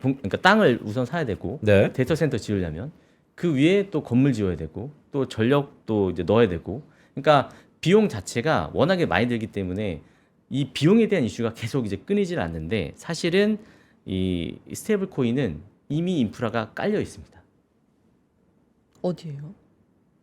그러니까 땅을 우선 사야 되고, 네. 데이터 센터 지으려면 그 위에 또 건물 지어야 되고, 또 전력도 이제 넣어야 되고. 그러니까 비용 자체가 워낙에 많이 들기 때문에 이 비용에 대한 이슈가 계속 이제 끊이질 않는데 사실은 이 스테이블 코인은 이미 인프라가 깔려 있습니다. 어디예요?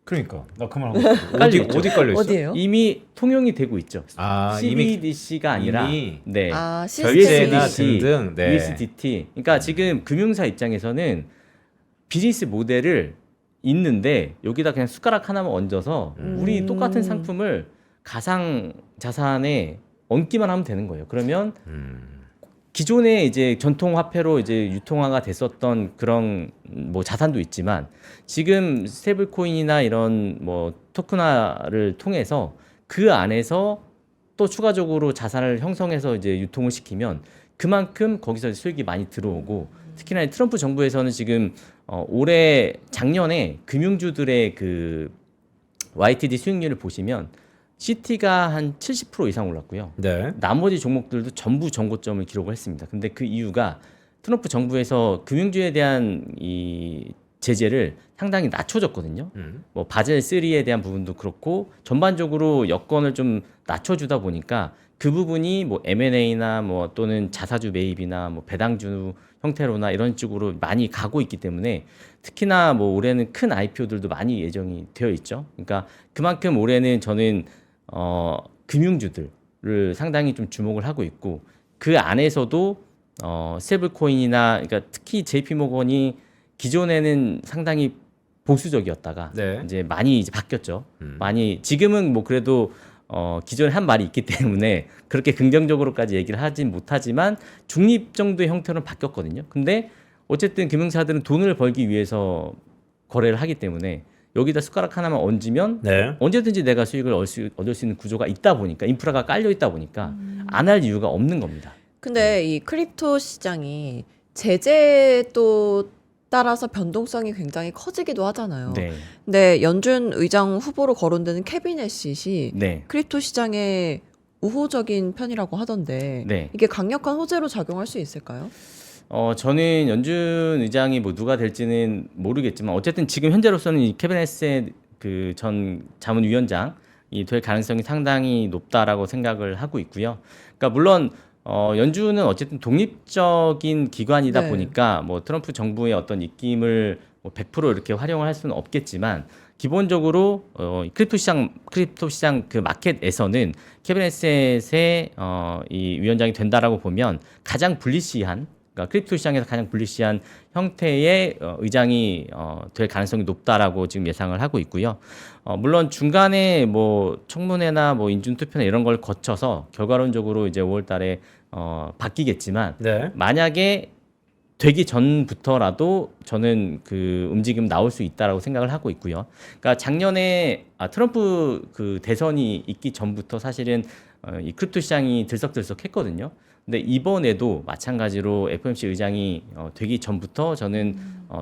그러니까 나 그 말 하고 깔려 어디 있죠. 어디 깔려 있어? 어디예요? 이미 통용이 되고 있죠. 아, CBDC가 아니라 이미 네. 결제나 USDC, 등등. 네. USDT. 그러니까 지금 금융사 입장에서는 비즈니스 모델을 있는데 여기다 그냥 숟가락 하나만 얹어서 우리 똑같은 상품을 가상 자산에 얹기만 하면 되는 거예요. 그러면 기존에 이제 전통 화폐로 이제 유통화가 됐었던 그런 뭐 자산도 있지만 지금 스테이블 코인이나 이런 뭐 토큰화를 통해서 그 안에서 또 추가적으로 자산을 형성해서 이제 유통을 시키면 그만큼 거기서 수익이 많이 들어오고 특히나 트럼프 정부에서는 지금 올해 작년에 금융주들의 그 YTD 수익률을 보시면 CT가 한 70% 이상 올랐고요. 네. 나머지 종목들도 전부 정고점을 기록을 했습니다. 근데 그 이유가 트럼프 정부에서 금융주에 대한 이 제재를 상당히 낮춰줬거든요. 뭐 바젤 3에 대한 부분도 그렇고 전반적으로 여건을 좀 낮춰주다 보니까 그 부분이 뭐 M&A나 뭐 또는 자사주 매입이나 뭐 배당주 형태로나 이런 쪽으로 많이 가고 있기 때문에 특히나 뭐 올해는 큰 IPO들도 많이 예정이 되어 있죠. 그러니까 그만큼 올해는 저는 금융주들을 상당히 좀 주목을 하고 있고 그 안에서도 스테이블 코인이나 그러니까 특히 JP 모건이 기존에는 상당히 보수적이었다가 네. 이제 많이 이제 바뀌었죠. 많이 지금은 뭐 그래도 기존에 한 말이 있기 때문에 그렇게 긍정적으로까지 얘기를 하진 못하지만 중립 정도의 형태로 바뀌었거든요. 근데 어쨌든 금융사들은 돈을 벌기 위해서 거래를 하기 때문에 여기다 숟가락 하나만 얹으면 네. 언제든지 내가 수익을 얻을 수 있는 구조가 있다 보니까 인프라가 깔려 있다 보니까 안 할 이유가 없는 겁니다. 근데 이 크립토 시장이 제재도 따라서 변동성이 굉장히 커지기도 하잖아요. 네. 근데 연준 의장 후보로 거론되는 케빈 애시시 네. 크립토 시장에 우호적인 편이라고 하던데 네. 이게 강력한 호재로 작용할 수 있을까요? 저는 연준 의장이 뭐 누가 될지는 모르겠지만 어쨌든 지금 현재로서는 이 케빈 애시의 그 전 자문위원장이 될 가능성이 상당히 높다라고 생각을 하고 있고요. 그러니까 물론 연준은 어쨌든 독립적인 기관이다 네. 보니까 뭐 트럼프 정부의 어떤 입김을 뭐 100% 이렇게 활용을 할 수는 없겠지만 기본적으로 크립토 시장 그 마켓에서는 케빈 애셋의 이 위원장이 된다라고 보면 가장 불리시한 그러니까 크립토 시장에서 가장 불리시한 형태의 의장이 될 가능성이 높다라고 지금 예상을 하고 있고요. 물론 중간에 뭐 청문회나 뭐 인준 투표나 이런 걸 거쳐서 결과론적으로 이제 5월달에 바뀌겠지만 네. 만약에 되기 전부터라도 저는 그 움직임 나올 수 있다라고 생각을 하고 있고요. 그러니까 작년에 트럼프 그 대선이 있기 전부터 사실은 이 크립토 시장이 들썩들썩했거든요. 근데 이번에도 마찬가지로 FOMC 의장이 되기 전부터 저는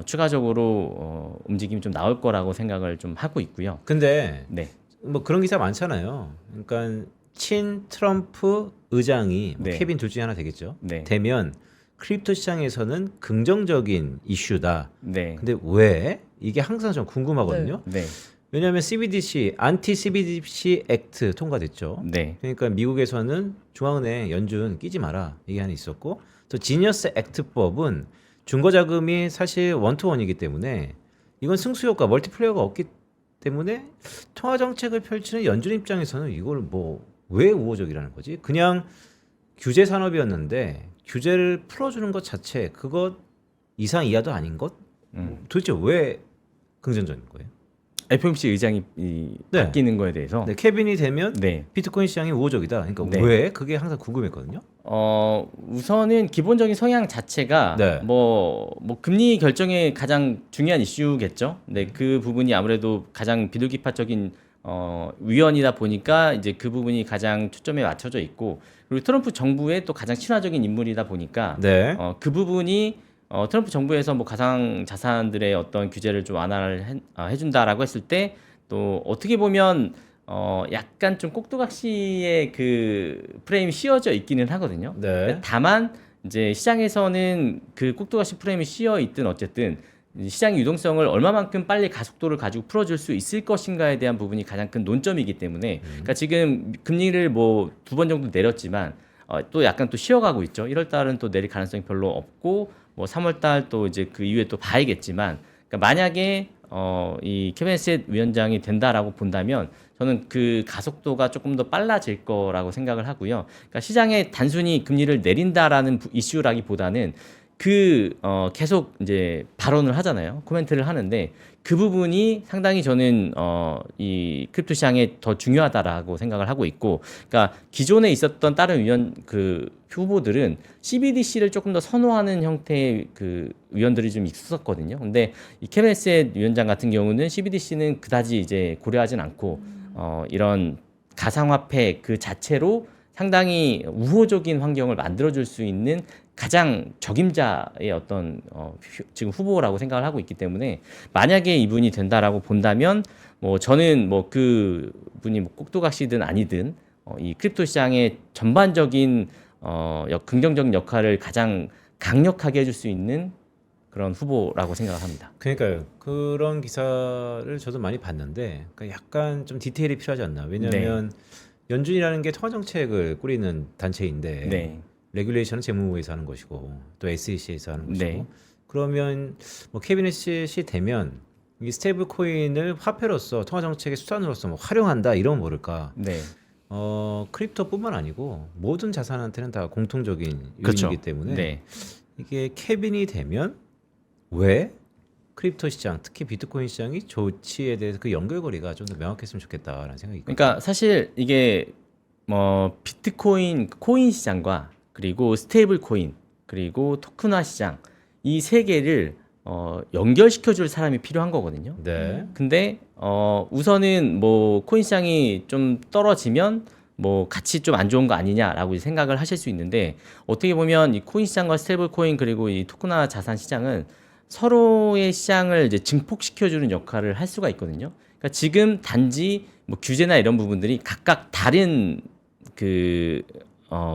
추가적으로 움직임이 좀 나올 거라고 생각을 좀 하고 있고요. 근데 네, 뭐 그런 기사 많잖아요. 그러니까 친 트럼프 의장이 뭐 네. 케빈 둘 중에 하나 되겠죠. 네. 되면 크립토 시장에서는 긍정적인 이슈다. 네, 근데 왜? 이게 항상 좀 궁금하거든요. 네, 왜냐하면 CBDC, 안티 CBDC 액트 통과됐죠. 네, 그러니까 미국에서는 중앙은행 연준 끼지 마라 이게 하나 있었고, 또 지니어스 액트법은 중거자금이 사실 원투원이기 때문에 이건 승수 효과, 멀티플레이어가 없기 때문에 통화 정책을 펼치는 연준 입장에서는 이걸 뭐 왜 우호적이라는 거지? 그냥 규제 산업이었는데 규제를 풀어주는 것 자체 그것 이상 이하도 아닌 것? 도대체 왜 긍정적인 거예요? FOMC 의장이 네. 바뀌는 거에 대해서 네, 케빈이 되면 네. 비트코인 시장이 우호적이다. 그러니까 네. 왜? 그게 항상 궁금했거든요. 우선은 기본적인 성향 자체가 네. 뭐 금리 결정의 가장 중요한 이슈겠죠. 네, 그 부분이 아무래도 가장 비둘기파적인 위원이다 보니까 이제 그 부분이 가장 초점에 맞춰져 있고, 그리고 트럼프 정부의 또 가장 친화적인 인물이다 보니까 네. 그 부분이 트럼프 정부에서 뭐 가상 자산들의 어떤 규제를 좀 완화를 해준다라고 했을 때 또 어떻게 보면 약간 좀 꼭두각시의 그 프레임이 씌워져 있기는 하거든요. 네. 다만 이제 시장에서는 그 꼭두각시 프레임이 씌워 있든 어쨌든 시장의 유동성을 얼마만큼 빨리 가속도를 가지고 풀어줄 수 있을 것인가에 대한 부분이 가장 큰 논점이기 때문에, 그러니까 지금 금리를 뭐 2번 정도 내렸지만 또 약간 또 쉬어가고 있죠. 1월 달은 또 내릴 가능성이 별로 없고, 뭐 3월 달 또 이제 그 이후에 또 봐야겠지만, 그러니까 만약에 이 케빈 셋 위원장이 된다라고 본다면 저는 그 가속도가 조금 더 빨라질 거라고 생각을 하고요. 그러니까 시장에 단순히 금리를 내린다라는 이슈라기보다는 계속 이제 발언을 하잖아요. 코멘트를 하는데 그 부분이 상당히 저는 이 크립토 시장에 더 중요하다라고 생각을 하고 있고, 그러니까 기존에 있었던 다른 후보들은 CBDC를 조금 더 선호하는 형태의 그 위원들이 좀 있었거든요. 근데 이 케빈 셋 위원장 같은 경우는 CBDC는 그다지 이제 고려하진 않고 이런 가상화폐 그 자체로 상당히 우호적인 환경을 만들어줄 수 있는 가장 적임자의 어떤 지금 후보라고 생각을 하고 있기 때문에, 만약에 이분이 된다라고 본다면 뭐 저는 뭐 그 분이 뭐 꼭두각시든 아니든 이 크립토 시장의 전반적인 긍정적인 역할을 가장 강력하게 해줄 수 있는 그런 후보라고 생각을 합니다. 그러니까요. 그런 기사를 저도 많이 봤는데 그러니까 약간 좀 디테일이 필요하지 않나. 왜냐하면 연준이라는 게 통화 정책을 꾸리는 단체인데 네. 레귤레이션은 재무부에서 하는 것이고 또 SEC에서 하는 것이고, 네. 그러면 뭐 캐비넷이 되면 이 스테이블 코인을 화폐로서 통화 정책의 수단으로서 뭐 활용한다 이러면 모를까. 네. 크립토뿐만 아니고 모든 자산한테는 다 공통적인 요인이기 그렇죠. 때문에 네. 이게 캐빈이 되면 왜 크립토 시장, 특히 비트코인 시장이 좋지에 대해서 그 연결고리가 좀 더 명확했으면 좋겠다라는 생각이 있거든요. 그러니까 사실 이게 비트코인 코인 시장과 그리고 스테이블 코인 그리고 토큰화 시장, 이 세 개를 연결시켜 줄 사람이 필요한 거거든요. 네. 근데 우선은 뭐 코인 시장이 좀 떨어지면 뭐 같이 좀 안 좋은 거 아니냐라고 생각을 하실 수 있는데, 어떻게 보면 이 코인 시장과 스테이블 코인 그리고 이 토큰화 자산 시장은 서로의 시장을 이제 증폭시켜 주는 역할을 할 수가 있거든요. 그러니까 지금 단지 뭐 규제나 이런 부분들이 각각 다른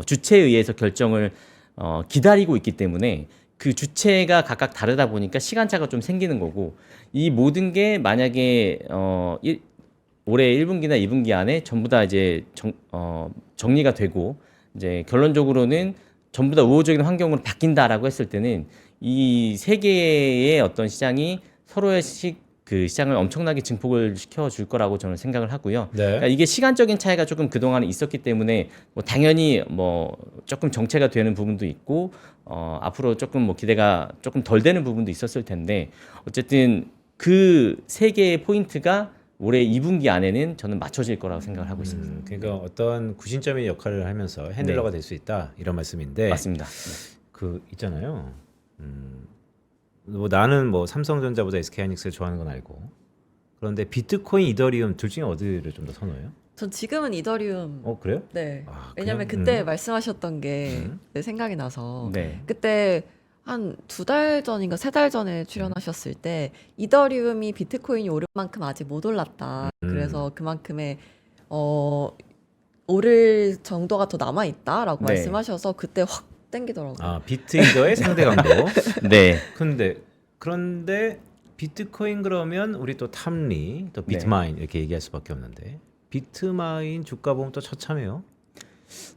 주체에 의해서 결정을 기다리고 있기 때문에 그 주체가 각각 다르다 보니까 시간차가 좀 생기는 거고, 이 모든 게 만약에 올해 1분기나 2분기 안에 전부 다 이제 정리가 되고 이제 결론적으로는 전부 다 우호적인 환경으로 바뀐다라고 했을 때는 이 세 개의 어떤 시장이 서로의 시장을 엄청나게 증폭을 시켜줄 거라고 저는 생각을 하고요. 네. 그러니까 이게 시간적인 차이가 조금 그동안에 있었기 때문에 뭐 당연히 뭐 조금 정체가 되는 부분도 있고 앞으로 조금 뭐 기대가 조금 덜 되는 부분도 있었을 텐데, 어쨌든 그 세 개의 포인트가 올해 2분기 안에는 저는 맞춰질 거라고 생각을 하고 있습니다. 그러니까 어떤 구심점의 역할을 하면서 핸들러가 될 수 있다 이런 말씀인데, 맞습니다. 네. 그 있잖아요. 뭐 나는 뭐 삼성전자보다 SK하이닉스를 좋아하는 건 알고, 그런데 비트코인, 이더리움 둘 중에 어디를 좀 더 선호해요? 전 지금은 이더리움. 그래요? 네. 아, 왜냐면 그냥, 그때 말씀하셨던 게 음. 내 생각이 나서 네. 그때 한 2달 전인가 3달 전에 출연하셨을 때 이더리움이 비트코인이 오를 만큼 아직 못 올랐다. 그래서 그만큼의 오를 정도가 더 남아 있다라고 네. 말씀하셔서 그때 확 땡기더라고요. 아, 비트이더의 상대 강도. 네. 그런데 비트코인 그러면 우리 또 탐리, 또 비트마인 이렇게 얘기할 수밖에 없는데 비트마인 주가 보면 또 처참해요.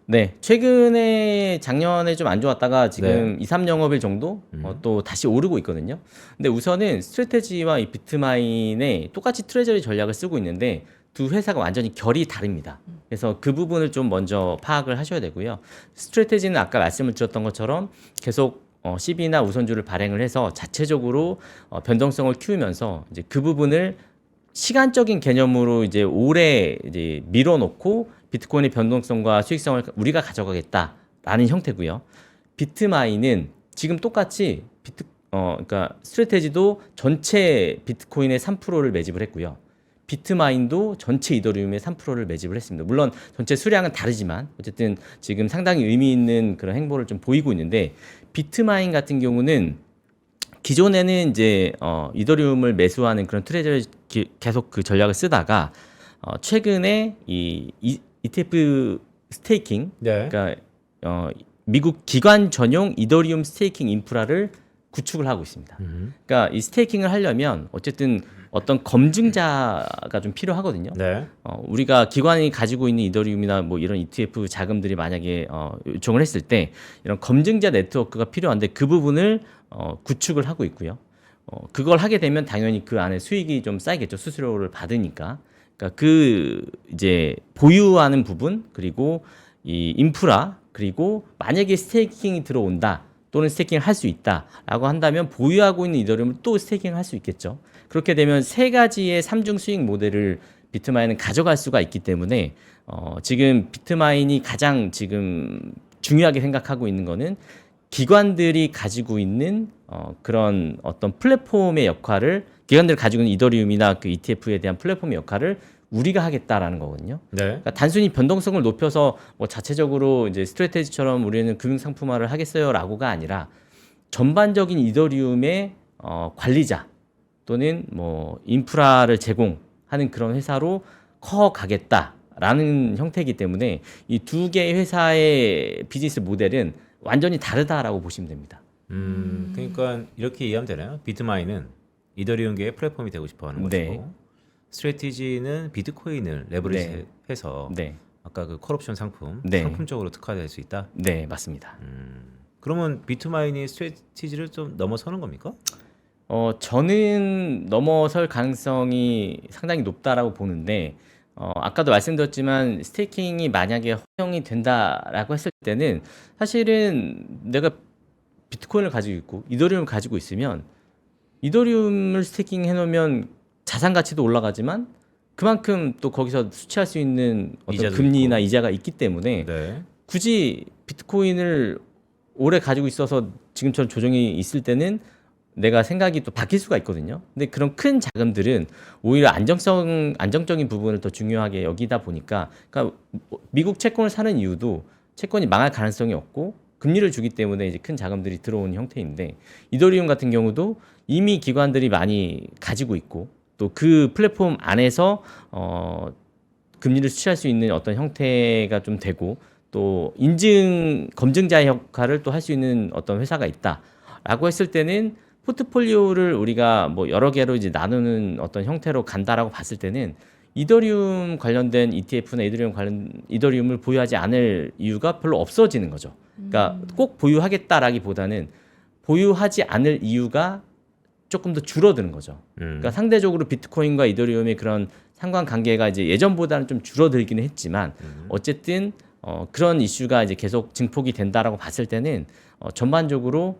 네, 최근에 작년에 좀 안 좋았다가 지금 네. 2, 3영업일 정도 또 다시 오르고 있거든요. 근데 우선은 스트래테지와 이 비트마인의 똑같이 트레저리 전략을 쓰고 있는데 두 회사가 완전히 결이 다릅니다. 그래서 그 부분을 좀 먼저 파악을 하셔야 되고요. 스트래테지는 아까 말씀을 드렸던 것처럼 계속 CB나 우선주를 발행을 해서 자체적으로 변동성을 키우면서 이제 그 부분을 시간적인 개념으로 이제 오래 이제 밀어놓고 비트코인의 변동성과 수익성을 우리가 가져가겠다라는 형태고요. 비트마인은 지금 똑같이 그러니까 스트래테지도 전체 비트코인의 3%를 매집을 했고요. 비트마인도 전체 이더리움의 3%를 매집을 했습니다. 물론 전체 수량은 다르지만 어쨌든 지금 상당히 의미 있는 그런 행보를 좀 보이고 있는데 비트마인 같은 경우는 기존에는 이제 이더리움을 매수하는 그런 트레저리 계속 그 전략을 쓰다가 최근에 이 ETF 스테이킹, 네. 그러니까 미국 기관 전용 이더리움 스테이킹 인프라를 구축을 하고 있습니다. 그러니까 이 스테이킹을 하려면 어쨌든 어떤 검증자가 좀 필요하거든요. 네. 우리가 기관이 가지고 있는 이더리움이나 뭐 이런 ETF 자금들이 만약에 요청을 했을 때 이런 검증자 네트워크가 필요한데 그 부분을 구축을 하고 있고요. 그걸 하게 되면 당연히 그 안에 수익이 좀 쌓이겠죠. 수수료를 받으니까. 그러니까 그 이제 보유하는 부분 그리고 이 인프라 그리고 만약에 스테이킹이 들어온다. 또는 스테이킹을 할 수 있다라고 한다면 보유하고 있는 이더리움을 또 스테이킹을 할 수 있겠죠. 그렇게 되면 세 가지의 삼중 수익 모델을 비트마인은 가져갈 수가 있기 때문에 지금 비트마인이 가장 지금 중요하게 생각하고 있는 거는 기관들이 가지고 있는 그런 어떤 플랫폼의 역할을 기관들이 가지고 있는 이더리움이나 그 ETF에 대한 플랫폼의 역할을 우리가 하겠다라는 거거든요. 네. 그러니까 단순히 변동성을 높여서 뭐 자체적으로 이제 스트래테지처럼 우리는 금융 상품화를 하겠어요라고가 아니라 전반적인 이더리움의 관리자 또는 뭐 인프라를 제공하는 그런 회사로 커 가겠다라는 형태이기 때문에 이 두 개의 회사의 비즈니스 모델은 완전히 다르다라고 보시면 됩니다. 그러니까 이렇게 이해하면 되나요? 비트마인은 이더리움계의 플랫폼이 되고 싶어하는 것이고 네. 스트래티지는 비트코인을 레버리지해서 네, 아까 그 콜옵션 상품 네. 상품적으로 특화될 수 있다. 네 맞습니다. 그러면 비트마인이 스트래티지를 좀 넘어서는 겁니까? 저는 넘어설 가능성이 상당히 높다라고 보는데 아까도 말씀드렸지만 스테이킹이 만약에 허용이 된다라고 했을 때는 사실은 내가 비트코인을 가지고 있고 이더리움을 가지고 있으면 이더리움을 스테이킹 해놓으면 자산 가치도 올라가지만 그만큼 또 거기서 수취할 수 있는 어떤 이자도 금리나 있고. 이자가 있기 때문에 네. 굳이 비트코인을 오래 가지고 있어서 지금처럼 조정이 있을 때는 내가 생각이 또 바뀔 수가 있거든요. 근데 그런 큰 자금들은 오히려 안정적인 부분을 더 중요하게 여기다 보니까, 그러니까 미국 채권을 사는 이유도 채권이 망할 가능성이 없고 금리를 주기 때문에 이제 큰 자금들이 들어오는 형태인데 이더리움 같은 경우도 이미 기관들이 많이 가지고 있고 또 그 플랫폼 안에서 금리를 수취할 수 있는 어떤 형태가 좀 되고 또 검증자의 역할을 또 할 수 있는 어떤 회사가 있다라고 했을 때는 포트폴리오를 우리가 뭐 여러 개로 이제 나누는 어떤 형태로 간다라고 봤을 때는 이더리움 관련된 ETF나 이더리움을 보유하지 않을 이유가 별로 없어지는 거죠. 그러니까 꼭 보유하겠다라기보다는 보유하지 않을 이유가 조금 더 줄어드는 거죠. 그러니까 상대적으로 비트코인과 이더리움의 그런 상관관계가 이제 예전보다는 좀 줄어들기는 했지만 어쨌든 그런 이슈가 이제 계속 증폭이 된다라고 봤을 때는 전반적으로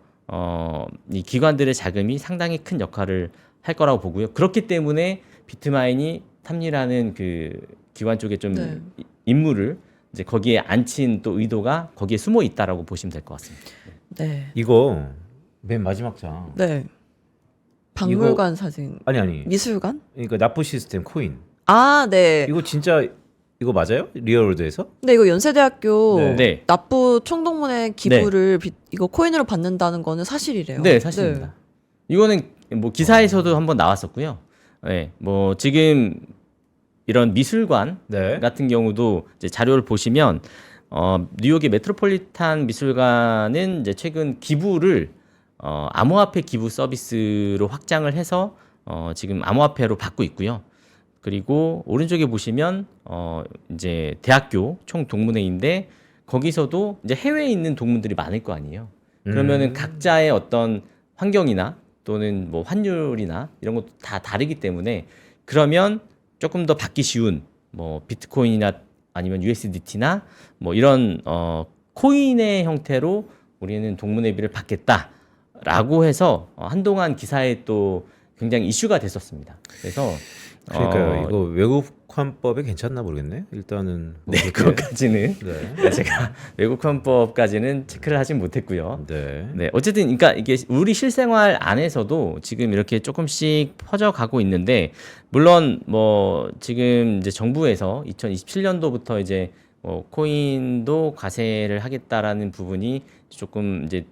이 기관들의 자금이 상당히 큰 역할을 할 거라고 보고요. 그렇기 때문에 비트마인이 탐리라는 그 기관 쪽에 좀 네. 임무를 이제 거기에 앉힌 또 의도가 거기에 숨어 있다라고 보시면 될 것 같습니다. 네. 이거 맨 마지막 장. 네. 박물관 사진. 아니. 미술관? 그러니까 납부 시스템 코인. 아, 네. 이거 진짜 이거 맞아요? 리얼월드에서? 근데 이거 연세대학교 네. 네. 납부 총동문회 기부를 이거 코인으로 받는다는 거는 사실이래요. 네, 사실입니다. 이거는 뭐 기사에서도 한번 나왔었고요. 네, 뭐 지금 이런 미술관 네. 같은 경우도 이제 자료를 보시면 뉴욕의 메트로폴리탄 미술관은 이제 최근 기부를 암호화폐 기부 서비스로 확장을 해서 지금 암호화폐로 받고 있고요. 그리고 오른쪽에 보시면 이제 대학교 총 동문회인데 거기서도 이제 해외에 있는 동문들이 많을 거 아니에요. 그러면은 각자의 어떤 환경이나 또는 뭐 환율이나 이런 것도 다 다르기 때문에 그러면 조금 더 받기 쉬운 뭐 비트코인이나 아니면 USDT나 뭐 이런 코인의 형태로 우리는 동문회비를 받겠다라고 해서 한동안 기사에 또 굉장히 이슈가 됐었습니다. 그래서 그러니까요. 이거 외국환법에 괜찮나 모르겠네. 일단은 뭐 네, 그렇게- 그것까지는 네. 제가 외국환법까지는 체크를 하진 못했고요. 네. 네, 어쨌든 그러니까 이게 우리 실생활 안에서도 지금 이렇게 조금씩 퍼져가고 있는데 물론 뭐 지금 이제 정부에서 2027년도부터 이제 코인도 과세를 하겠다라는 부분이 조금 이제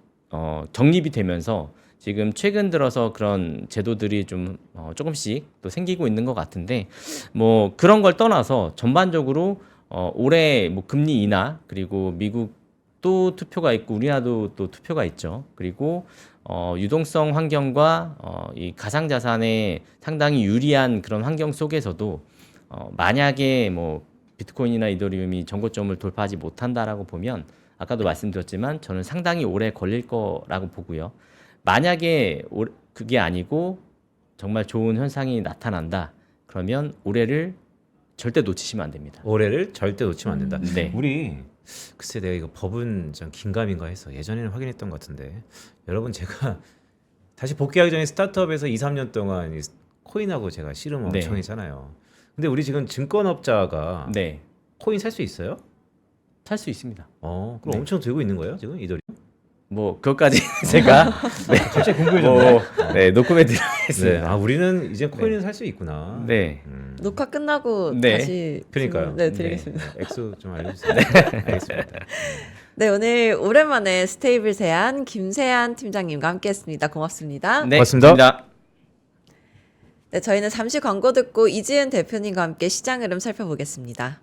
정립이 되면서 지금 최근 들어서 그런 제도들이 좀 조금씩 또 생기고 있는 것 같은데 뭐 그런 걸 떠나서 전반적으로 올해 뭐 금리 인하 그리고 미국도 투표가 있고 우리나라도 또 투표가 있죠. 그리고 유동성 환경과 이 가상자산에 상당히 유리한 그런 환경 속에서도 만약에 뭐 비트코인이나 이더리움이 정고점을 돌파하지 못한다라고 보면 아까도 말씀드렸지만 저는 상당히 오래 걸릴 거라고 보고요. 만약에 그게 아니고 정말 좋은 현상이 나타난다. 그러면 올해를 절대 놓치시면 안 됩니다. 올해를 절대 놓치면 안 된다. 네. 우리 글쎄 내가 이거 법은 좀 긴가민가 해서 예전에는 확인했던 것 같은데 여러분 제가 다시 복귀하기 전에 스타트업에서 2, 3년 동안 이 코인하고 제가 씨름 엄청 네. 했잖아요. 근데 우리 지금 증권업자가 네. 코인 살 수 있어요? 살 수 있습니다. 그럼 네. 엄청 들고 있는 거예요 지금 이더리움? 뭐 그것까지 제가 갑자기 궁금해졌네. 네, 노코멘트 네. 하겠습니다. 아 우리는 이제 코인을 살 수 있구나. 네. 녹화 끝나고 네. 다시 그러니까요. 질문, 네, 드리겠습니다. 액수 좀 알려주세요. 알겠습니다. 네, 오늘 오랜만에 스테이블 세안 김세안 팀장님과 함께했습니다. 고맙습니다. 네, 고맙습니다. 고맙습니다. 네, 저희는 잠시 광고 듣고 이지은 대표님과 함께 시장 흐름 살펴보겠습니다.